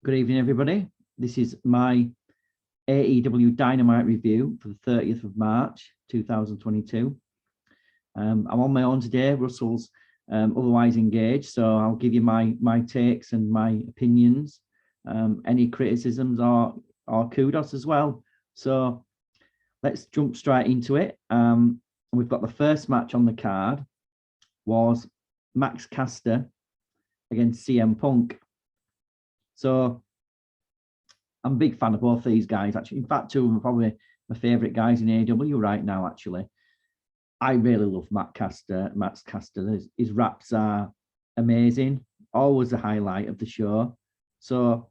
Good evening, everybody. This is my AEW Dynamite review for the 30th of March, 2022. I'm on my own today. Russell's otherwise engaged, so I'll give you my takes and my opinions, any criticisms or kudos as well. So let's jump straight into it. We've got the first match on the card was Max Caster against CM Punk. So I'm a big fan of both these guys, actually. In fact, two of them are probably my favourite guys in AEW right now, actually. I really love Max Caster. His raps are amazing, always the highlight of the show. So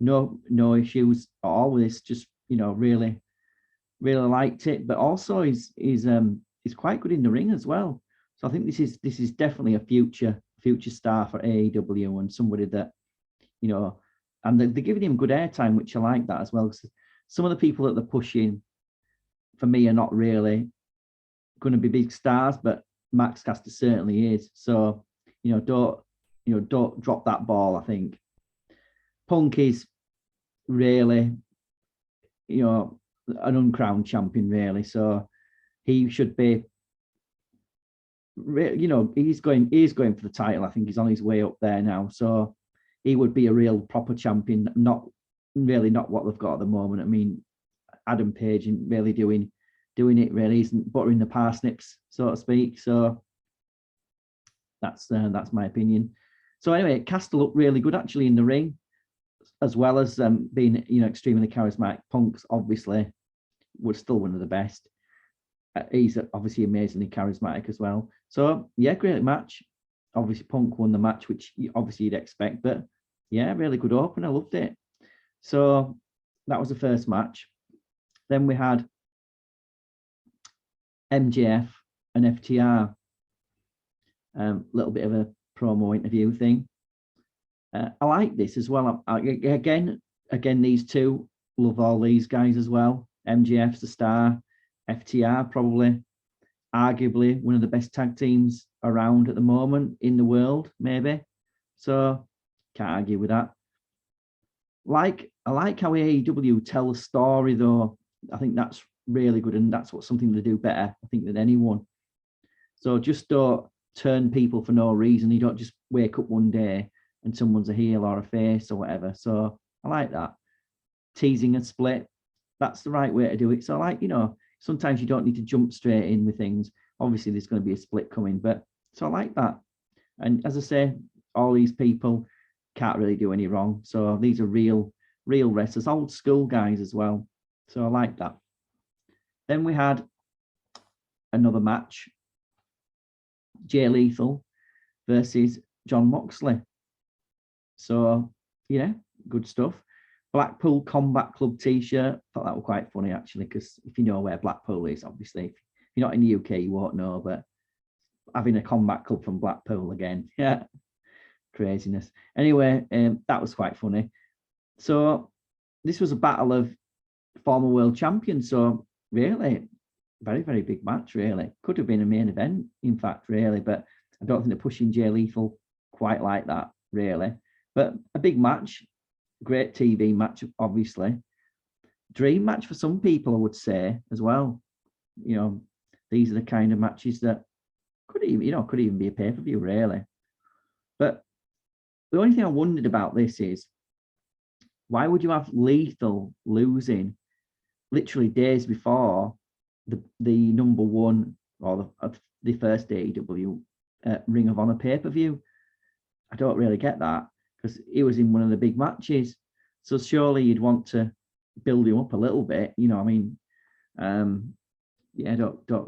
no issues at all with this. Just, really liked it. But also he's quite good in the ring as well. So I think this is definitely a future star for AEW and somebody that, and they're giving him good airtime, which I like that as well. Because some of the people that they're pushing for me are not really going to be big stars, but Max Caster certainly is. So, don't drop that ball. I think Punk is really, an uncrowned champion, really. So he should be, he's going for the title. I think he's on his way up there now. So he would be a real proper champion, not what they've got at the moment. I mean, Adam Page isn't really doing it, really. Isn't buttering the parsnips, so to speak. So that's my opinion. So anyway, Caster looked really good actually in the ring, as well as being extremely charismatic. Punk's obviously was still one of the best. He's obviously amazingly charismatic as well. So yeah, great match. Obviously, Punk won the match, which obviously you'd expect, but yeah, really good open. I loved it. So that was the first match. Then we had MJF and FTR. Little bit of a promo interview thing. I like this as well. Again, these two, love all these guys as well. MJF's the star. FTR probably, arguably, one of the best tag teams around at the moment in the world, maybe. So can't argue with that. I like how AEW tell a story, though. I think that's really good, and that's something they do better, I think, than anyone. So just don't turn people for no reason. You don't just wake up one day and someone's a heel or a face or whatever. So I like that. Teasing a split, that's the right way to do it. So sometimes you don't need to jump straight in with things. Obviously, there's going to be a split coming, but so I like that. And as I say, all these people can't really do any wrong. So these are real wrestlers, old school guys as well. So I like that. Then we had another match, Jay Lethal versus John Moxley. So, good stuff. Blackpool Combat Club t-shirt. Thought that was quite funny, actually, because if you know where Blackpool is, obviously, if you're not in the UK, you won't know, but having a combat club from Blackpool again, yeah, craziness. Anyway, that was quite funny. So this was a battle of former world champions. So really, very, very big match, really. Could have been a main event, in fact, really, but I don't think they're pushing Jay Lethal quite like that, really. But a big match, great TV match, obviously. Dream match for some people, I would say, as well. These are the kind of matches that could even be a pay-per-view, really. But the only thing I wondered about this is, why would you have Lethal losing literally days before the number one or the first AEW Ring of Honor pay-per-view? I don't really get that, because he was in one of the big matches. So surely you'd want to build him up a little bit. I don't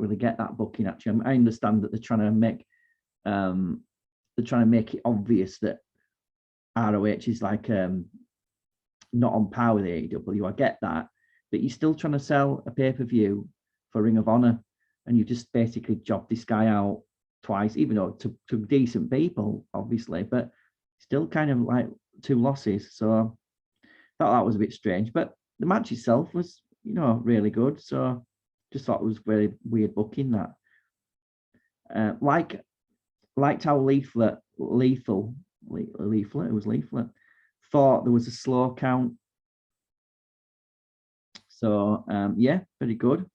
really get that booking, actually. I understand that they're trying to make it obvious that ROH is like not on par with AEW. I get that, but you're still trying to sell a pay-per-view for Ring of Honor, and you just basically jobbed this guy out twice, even though to decent people, obviously, but still kind of like two losses. So I thought that was a bit strange, but the match itself was, really good. So just thought it was very weird booking that. Liked how Leaflet thought there was a slow count. So yeah, very good.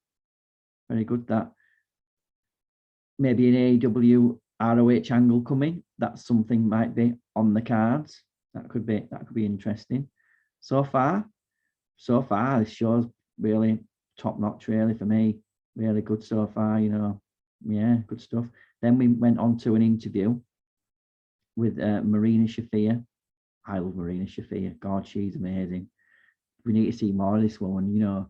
Very good. That maybe an AEW ROH angle coming. That's something might be on the cards. That could be interesting. So far, this show's really top notch, really, for me. Really good so far, Yeah, good stuff. Then we went on to an interview with Marina Shafir. I love Marina Shafir. God, she's amazing. We need to see more of this woman,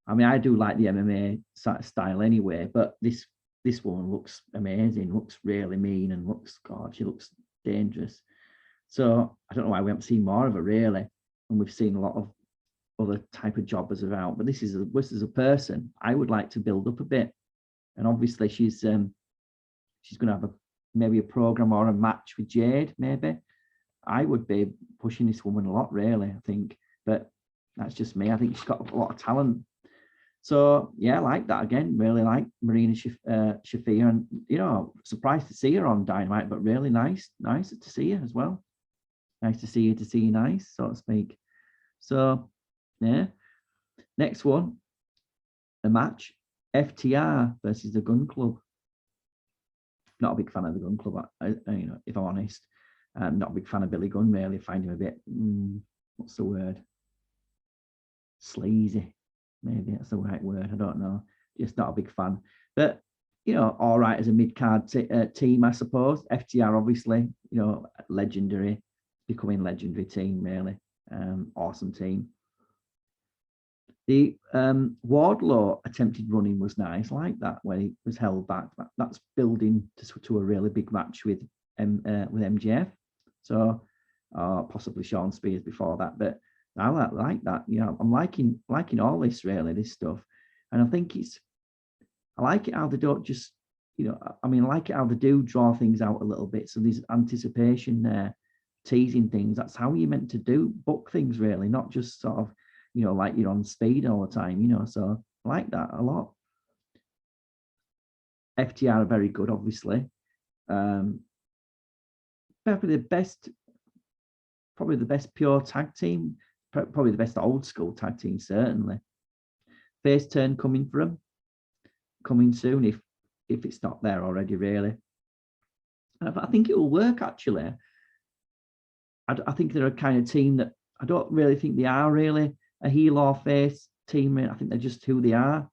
I mean, I do like the MMA style anyway, but this woman looks amazing, looks really mean, and she looks dangerous. So I don't know why we haven't seen more of her, really. And we've seen a lot of other type of jobbers around, but this is a person I would like to build up a bit. And obviously she's going to have maybe a program or a match with Jade, maybe. I would be pushing this woman a lot, really, I think. But that's just me. I think she's got a lot of talent. So yeah, I like that again. Really like Marina Shafir, and surprised to see her on Dynamite, but really nice to see her as well. Nice to see you nice, so to speak. So yeah, next one, a match, FTR versus the Gun Club. Not a big fan of the Gun Club, if I'm honest. Not a big fan of Billy Gunn, really. Find him a bit, what's the word? Sleazy. Maybe that's the right word. I don't know. Just not a big fan. But, all right as a mid-card team, I suppose. FTR, obviously, legendary, becoming legendary team, really. Awesome team. The Wardlow attempted running was nice, like that, when he was held back. That's building to a really big match with MJF. So, possibly Sean Spears before that, but I like that. I'm liking all this, really, this stuff, and I think I like it how they don't just, I like it how they do draw things out a little bit. So there's anticipation there, teasing things. That's how you're meant to book things, really, not just sort of, like you're on speed all the time. So I like that a lot. FTR are very good, obviously. Probably the best pure tag team. Probably the best old school tag team, certainly. Face turn coming for them. Coming soon, if it's not there already, really. I think it will work, actually. I think they're a kind of team that I don't really think they are really a heel or face team. I think they're just who they are. I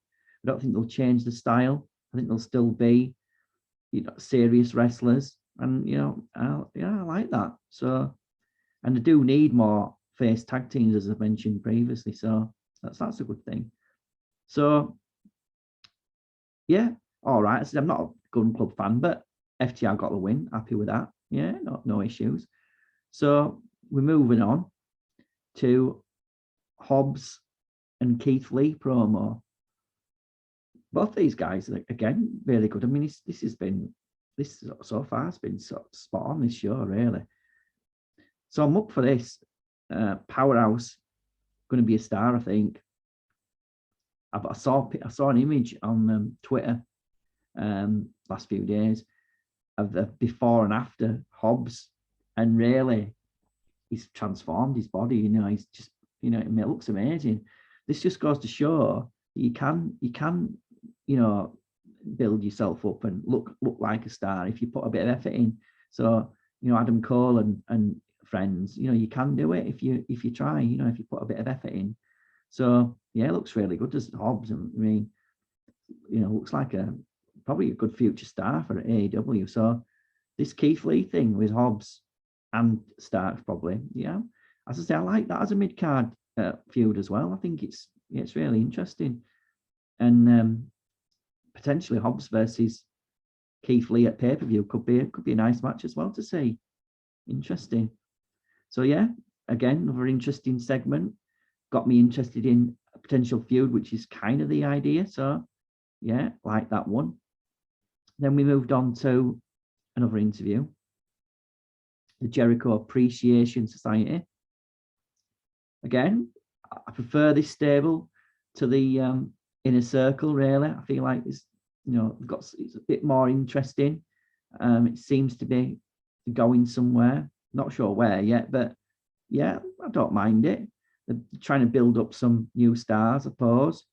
don't think they'll change the style. I think they'll still be, serious wrestlers. And, I like that. So, and they do need more face tag teams, as I mentioned previously. So that's a good thing. So, yeah, all right. So I'm not a Gun Club fan, but FTR got the win. Happy with that. Yeah, no issues. So we're moving on to Hobbs and Keith Lee promo. Both these guys, again, really good. I mean, this so far has been so spot on, this show, really. So I'm up for this. Powerhouse, going to be a star, I think. I saw an image on Twitter last few days of the before and after Hobbs, and really, he's transformed his body. He's just, it looks amazing. This just goes to show you can build yourself up and look like a star if you put a bit of effort in. So, Adam Cole and friends, you can do it if you try, if you put a bit of effort in. So yeah, it looks really good, does Hobbs. I mean, looks like probably a good future star for AEW. So this Keith Lee thing with Hobbs and Starks, probably, yeah. As I say, I like that as a mid-card feud as well. I think it's really interesting. And potentially Hobbs versus Keith Lee at pay-per-view could be a nice match as well to see. Interesting. So yeah, again, another interesting segment. Got me interested in a potential feud, which is kind of the idea. So yeah, like that one. Then we moved on to another interview. The Jericho Appreciation Society. Again, I prefer this stable to the Inner Circle, really. I feel like it's a bit more interesting. It seems to be going somewhere. Not sure where yet, but yeah, I don't mind it. They're trying to build up some new stars, I suppose.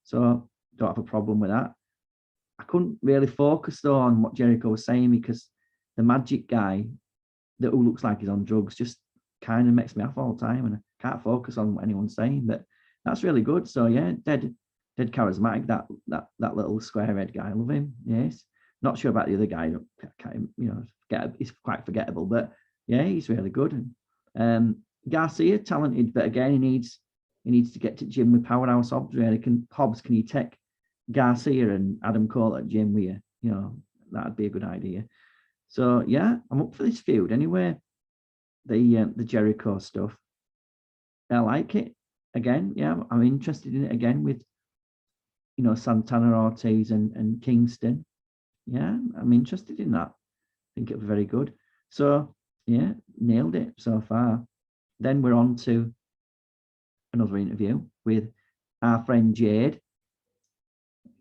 So don't have a problem with that. I couldn't really focus though on what Jericho was saying because the magic guy that who looks like he's on drugs just kind of makes me off all the time, and I can't focus on what anyone's saying. But that's really good. So yeah, dead charismatic. That little squarehead guy, I love him. Yes, not sure about the other guy. He's quite forgettable, but yeah, he's really good. And Garcia, talented, but again, he needs to get to gym with Powerhouse Hobbs. Really, can you take Garcia and Adam Cole at gym with you? You know, that'd be a good idea. So yeah, I'm up for this feud anyway. The Jericho stuff, I like it. Again, yeah, I'm interested in it again with Santana, Ortiz, and Kingston. Yeah, I'm interested in that. I think it'll be very good. So yeah, nailed it so far. Then we're on to another interview with our friend Jade,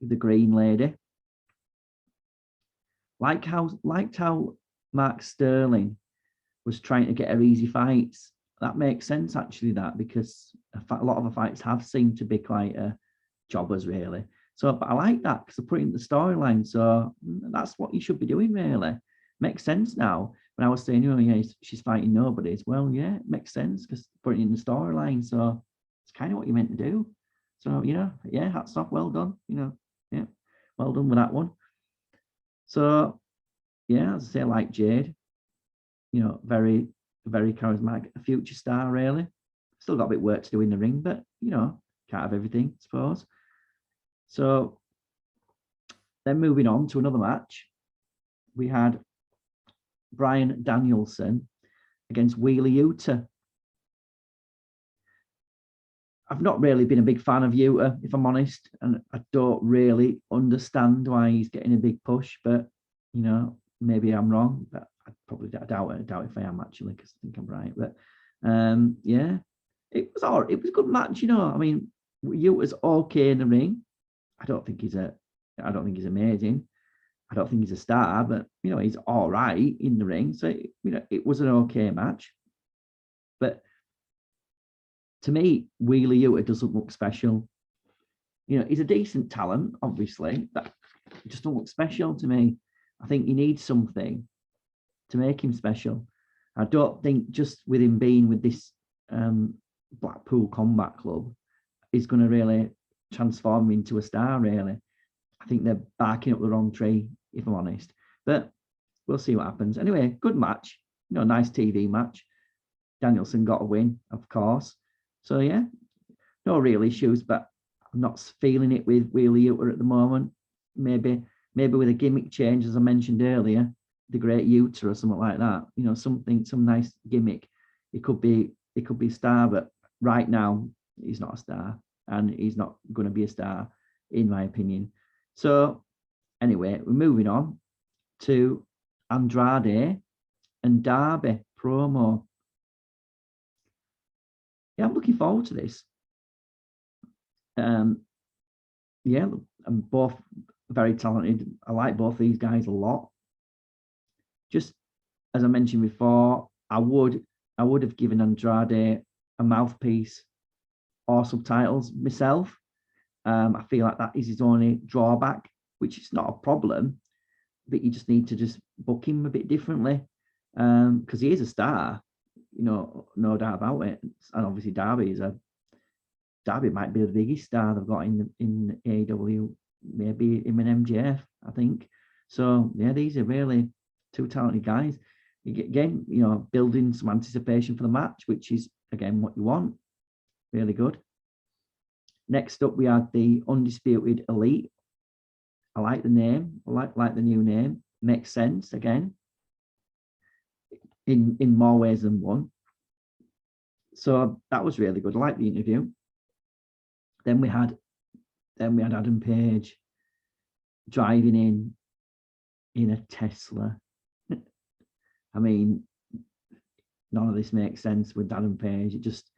the Green Lady. Liked how Mark Sterling was trying to get her easy fights. That makes sense actually, that because a lot of the fights have seemed to be quite jobbers really. So, but I like that because they're putting the storyline. So that's what you should be doing really. Makes sense now. When I was saying, yeah, she's fighting nobodies. Well, yeah, it makes sense because putting in the storyline. So it's kind of what you're meant to do. So yeah, hats off, well done. Yeah, well done with that one. So yeah, as I say, I like Jade. Very, very charismatic, a future star, really. Still got a bit of work to do in the ring, but, can't have everything, I suppose. So then moving on to another match, we had Bryan Danielson against Wheeler Yuta. I've not really been a big fan of Yuta, if I'm honest, and I don't really understand why he's getting a big push, but, maybe I'm wrong, but I doubt if I am actually, because I think I'm right. But yeah, it was a good match, I mean, Yuta's okay in the ring. I don't think he's amazing. I don't think he's a star, but he's all right in the ring. So it was an okay match. But to me, Wheeler Yuta doesn't look special. He's a decent talent, obviously, but he just don't look special to me. I think he needs something to make him special. I don't think just with him being with this Blackpool Combat Club is going to really transform him into a star, really. I think they're barking up the wrong tree, if I'm honest. But we'll see what happens. Anyway, good match. Nice TV match. Danielson got a win, of course. So, yeah, no real issues, but I'm not feeling it with Wheeler Yuta at the moment. Maybe with a gimmick change, as I mentioned earlier, the Great Yuta or something like that. Some nice gimmick. It could be a star, but right now he's not a star, and he's not going to be a star, in my opinion. So anyway, we're moving on to Andrade and Darby promo. Yeah, I'm looking forward to this. Yeah, I'm both very talented. I like both these guys a lot. Just as I mentioned before, I would have given Andrade a mouthpiece or subtitles myself. I feel like that is his only drawback, which is not a problem, but you just need to just book him a bit differently because he is a star, no doubt about it. And obviously Darby might be the biggest star they've got in AEW, maybe him and MJF, I think. So yeah, these are really two talented guys. Again, building some anticipation for the match, which is again what you want. Really good. Next up, we had the Undisputed Elite. I like the name. I like the new name. Makes sense again. In more ways than one. So that was really good. I like the interview. Then we had Adam Page driving in a Tesla. I mean, none of this makes sense with Adam Page. It just,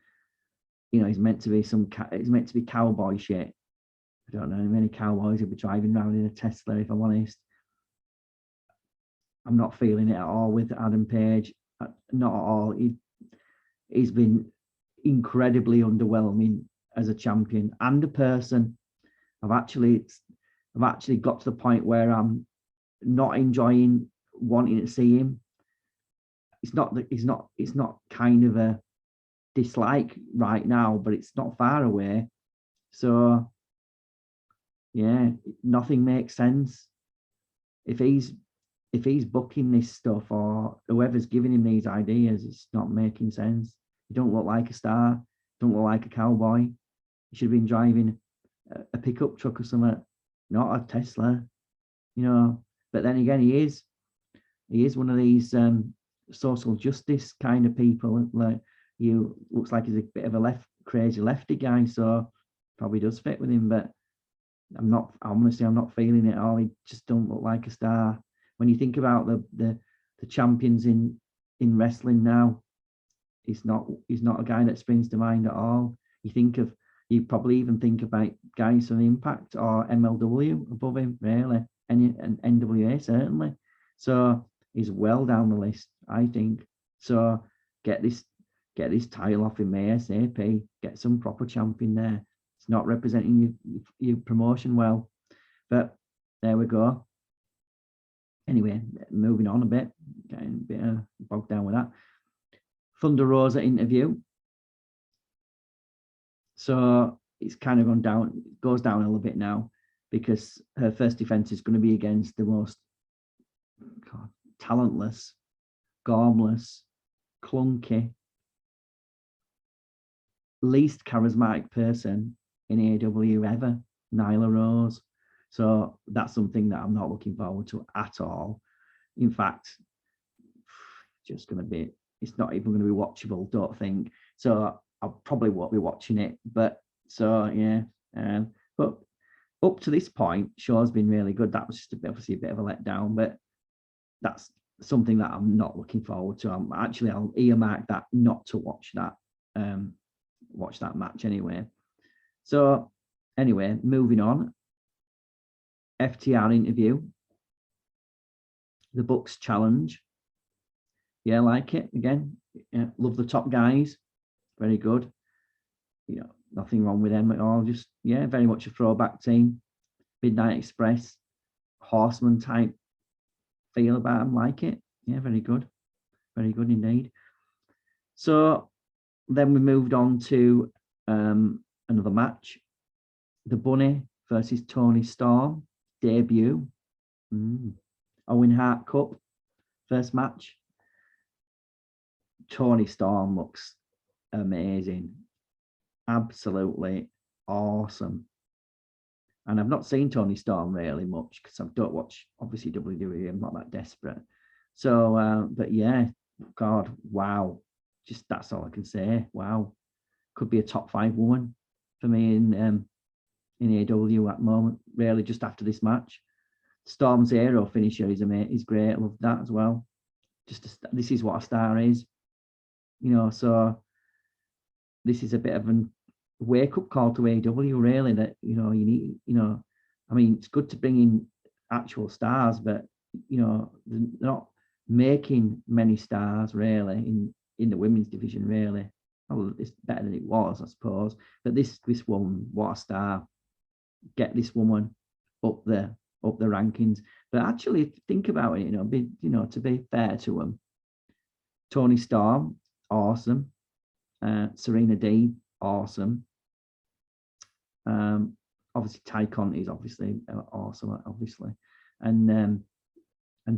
he's meant to be it's meant to be cowboy shit. I don't know how many cowboys will be driving around in a Tesla, if I'm honest. I'm not feeling it at all with Adam Page. Not at all. he's been incredibly underwhelming as a champion and a person. I've actually got to the point where I'm not enjoying wanting to see him. It's not kind of a dislike right now, but it's not far away. So yeah, nothing makes sense. If he's booking this stuff or whoever's giving him these ideas, it's not making sense. You don't look like a star, don't look like a cowboy. You should have been driving a pickup truck or something, not a Tesla, you know. But then again, he is one of these social justice kind of people. Like, you looks like he's a bit of a crazy lefty guy, so probably does fit with him. But I'm not feeling it at all. He just don't look like a star. When you think about the champions in wrestling now, he's not a guy that springs to mind at all. You probably even think about guys from Impact or MLW above him, really, and NWA certainly. So he's well down the list, I think. So get this title off him ASAP. Get some proper champion there. It's not representing your promotion well, but there we go. Anyway, moving on a bit, getting a bit bogged down with that. Thunder Rosa interview. So it's kind of goes down a little bit now, because her first defense is going to be against the most talentless, gormless, clunky, least charismatic person in AEW ever, Nyla Rose. So that's something that I'm not looking forward to at all. In fact, it's not even going to be watchable, don't think. So I probably won't be watching it. But so yeah, but up to this point, show's been really good. That was just obviously a bit of a letdown, but that's something that I'm not looking forward to. I'll earmark that not to watch that match anyway. So anyway, moving on. FTR interview. The Bucks challenge. Yeah, like it again. Yeah, love the top guys. Very good. You know, nothing wrong with them at all. Just very much a throwback team. Midnight Express, Horseman type feel about them. Like it. Yeah, very good. Very good indeed. So then we moved on to another match. The Bunny versus Tony Storm debut. Owen Hart Cup first match. Tony Storm looks amazing, absolutely awesome. And I've not seen Tony Storm really much because I don't watch obviously WWE. I'm not that desperate. So, but yeah, God, wow, just that's all I can say. Wow, could be a top 5 woman for me in AEW at the moment. Really, just after this match. Storm's hero finisher is great. I love that as well. This is what a star is, you know. So this is a bit of a wake-up call to AEW, really. That you need, I mean, it's good to bring in actual stars, but they're not making many stars really in the women's division. Really, well, it's better than it was, I suppose. But this woman, what a star! Get this woman up the rankings. But actually, think about it. To be fair to them, Tony Storm, awesome. Serena Deeb, awesome. Obviously, Ty Conti is obviously awesome, obviously, and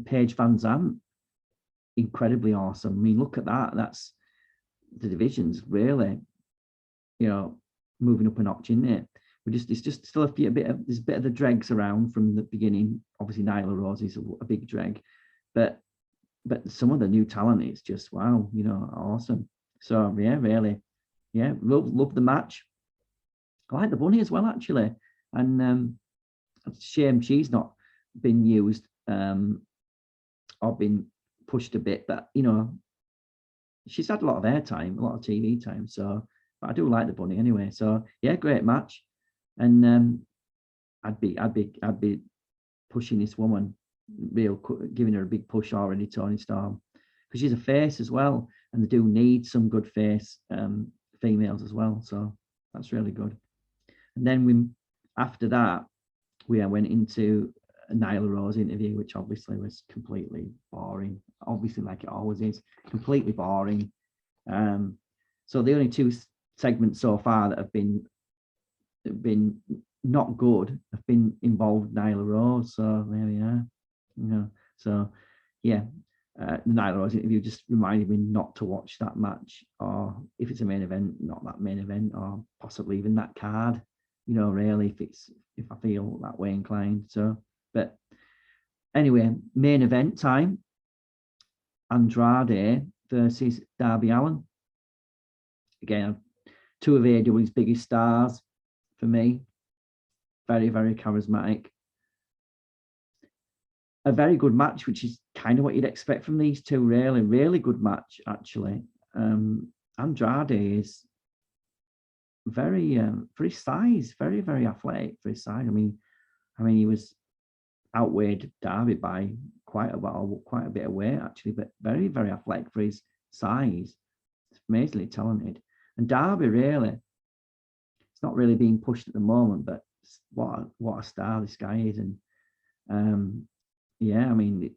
Paige Van Zandt, incredibly awesome. I mean, look at that. That's the divisions really, moving up a notch in it. It's just still there's a bit of the dregs around from the beginning. Obviously, Nyla Rose is a big dreg, but some of the new talent is just wow, awesome. So yeah, really, yeah, love the match. I like the Bunny as well, actually, and it's a shame she's not been used or been pushed a bit, but she's had a lot of airtime, a lot of TV time. So, but I do like the Bunny anyway. So yeah, great match. And I'd be pushing this woman, giving her a big push already, Tony Storm, because she's a face as well. and they do need some good face females as well. So that's really good. And then after that, we went into a Nyla Rose interview, which obviously was completely boring. Obviously, like it always is, completely boring. So the only two segments so far that have been not good have been involved Nyla Rose. So there we are. So yeah, the Nyla Rose interview just reminded me not to watch that match, or if it's a main event, not that main event, or possibly even that card. Really, if I feel that way inclined. So, but anyway, main event time. Andrade versus Darby Allin. Again, two of AEW's biggest stars for me. Very, very charismatic. A very good match, which is kind of what you'd expect from these two, really. Really good match, actually. Andrade is very, for his size, very, very athletic for his size. I mean, he was outweighed Darby by quite a bit of weight, actually, but very, very athletic for his size. Amazingly talented. And Darby, really, it's not really being pushed at the moment, but what a star this guy is. And yeah, I mean,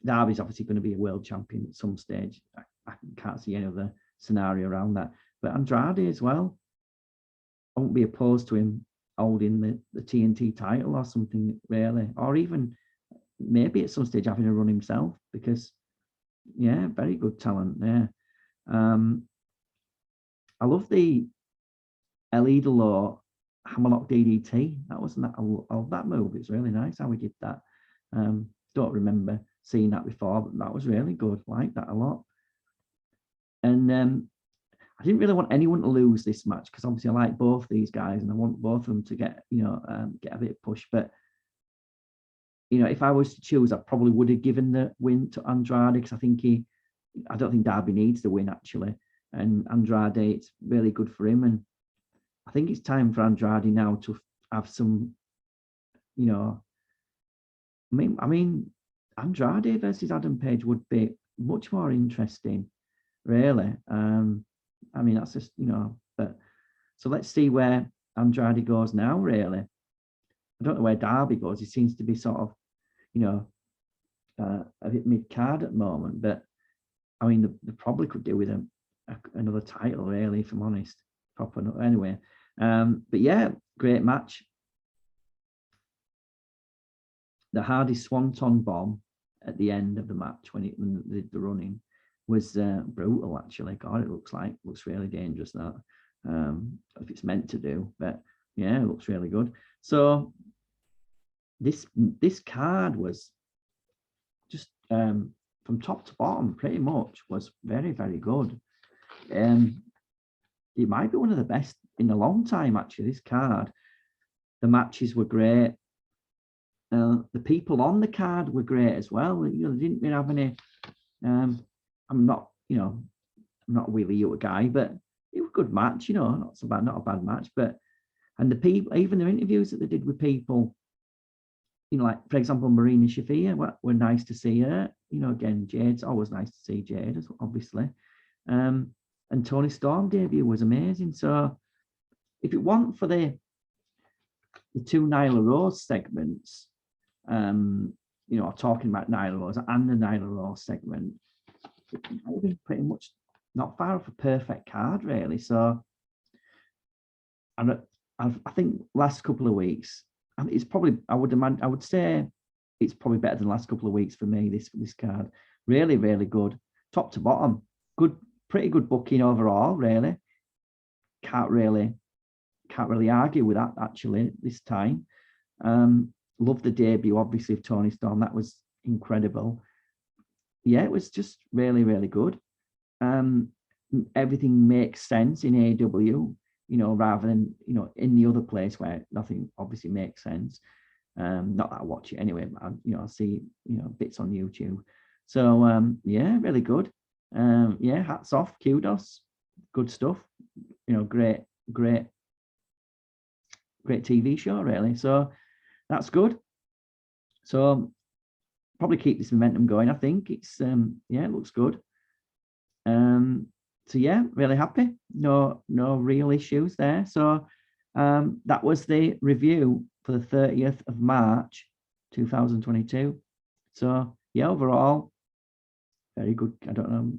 Darby's obviously going to be a world champion at some stage. I can't see any other scenario around that. But Andrade as well, I won't be opposed to him holding the TNT title or something, really, or even maybe at some stage having a run himself, because yeah, very good talent there. I love the El Idolo Hammerlock DDT. That move. It's really nice how we did that. Don't remember seeing that before, but that was really good. Like that a lot. And I didn't really want anyone to lose this match, because obviously I like both these guys and I want both of them to get a bit of push. But if I was to choose, I probably would have given the win to Andrade, because I don't think Darby needs the win, actually. And Andrade, it's really good for him. And I think it's time for Andrade now to have some, I mean, Andrade versus Adam Page would be much more interesting, really. I mean, that's just, but so let's see where Andrade goes now, really. I don't know where Darby goes. He seems to be sort of, a bit mid-card at the moment, but I mean, they probably could do with another title, really, if I'm honest. Anyway. But yeah, great match. The Hardy Swanton bomb at the end of the match when the running was brutal, actually. God, it looks really dangerous, that. If it's meant to do, but yeah, it looks really good. So this card was just from top to bottom, pretty much, was very, very good. It might be one of the best in a long time, actually, this card. The matches were great. The people on the card were great as well. They didn't really have any. I'm not a Wheeler Yuta guy, but it was a good match. Not a bad match. But and the people, even the interviews that they did with people, like for example, Marina Shafir, were nice to see her. Again, Jade's always nice to see Jade, obviously. And Tony Storm debut was amazing. So if it weren't for the two Nyla Rose segments, talking about Nyla Rose and the Nyla Rose segment, it might have been pretty much not far off a perfect card, really. So, and I think last couple of weeks, and it's probably, I would say it's probably better than the last couple of weeks for me, this card. Really, really good. Top to bottom. Good, pretty good booking overall, really. Can't really argue with that, actually, this time. Love the debut, obviously, of Tony Storm. That was incredible. Yeah, it was just really, really good. Everything makes sense in AEW, rather than, in the other place where nothing obviously makes sense. Not that I watch it anyway, but I see, bits on YouTube. So, yeah, really good. Yeah, hats off, kudos. Good stuff. Great TV show, really. So that's good. So probably keep this momentum going. I think it's it looks good. So yeah, really happy. No real issues there. So that was the review for the 30th of March 2022. So yeah, overall, very good. I don't know,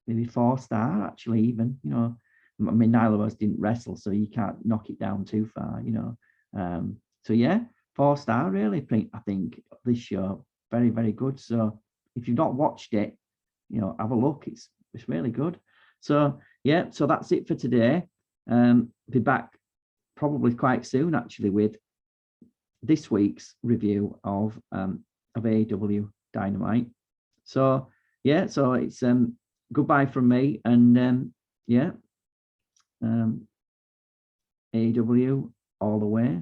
maybe 4-star actually, even, you know. I mean, neither of us didn't wrestle, so you can't knock it down too far, you know. So yeah, 4-star really. I think this show very, very good. So if you've not watched it, you know, have a look. It's really good. So yeah, so that's it for today. Be back probably quite soon actually with this week's review of AEW Dynamite. So yeah, so it's goodbye from me, and yeah, AEW all the way.